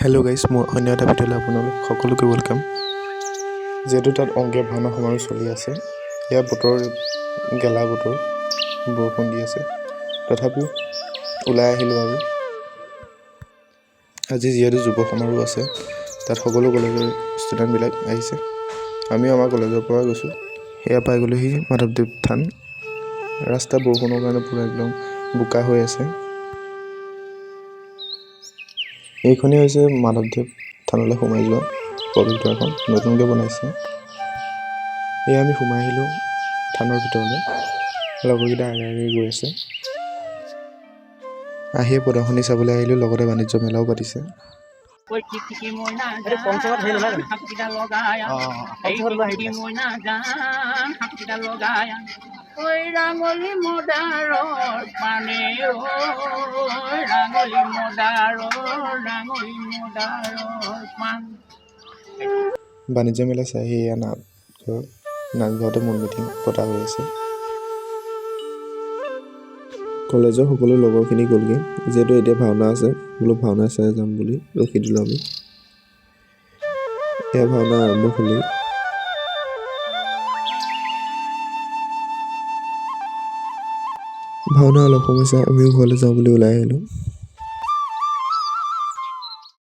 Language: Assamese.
হেল্ল' গাইজ, মোৰ অন্য এটা ভিডিঅ'লৈ আপোনালোক সকলোকে ৱেলকাম। যিহেতু তাত অংকীয়া ভাওনা সমাৰোহ চলি আছে, ইয়াৰ বতৰ গেলা বতৰ, বৰষুণ দি আছে, তথাপিও ওলাই আহিলোঁ আৰু আজি যিহেতু যুৱ সমাৰোহ আছে, তাত সকলো কলেজৰ ষ্টুডেণ্টবিলাক আহিছে। আমিও আমাৰ কলেজৰ পৰা গৈছোঁ। সেয়া পাই গ'লোহি মাধৱদেৱ থান। ৰাস্তা বৰষুণৰ কাৰণে পূৰা একদম বোকা হৈ আছে। এইখনেই হৈছে মাধৱদেৱ থানলৈ সোমাই যোৱা প্ৰৱেশদ্বাৰখন, নতুনকৈ বনাইছে। এয়া আমি সোমাই আহিলোঁ থানৰ ভিতৰলৈ। লগৰকেইটা আগে আগে গৈ আছে। আহিয়ে প্ৰদৰ্শনী চাবলৈ আহিলোঁ, লগতে বাণিজ্য মেলাও পাতিছে। ৰাঙলী মদাৰৰ পানে ৰাঙলী মদাৰৰ পান। বাণিজ্য মেলা চাই আহি এয়া নামঘৰতে মূল মিটিং পতা হৈ আছে। কলেজৰ সকলো লগৰখিনি গ'লগৈ, যিহেতু এতিয়া ভাওনা আছে, বোলো ভাওনা চাই যাম বুলি ৰখি দিলোঁ আমি। এয়া ভাওনা আৰম্ভ হ'লেই। ভাওনা অলপ সময় চাই আমিও ঘৰলৈ যাওঁ বুলি ওলাই আহিলোঁ।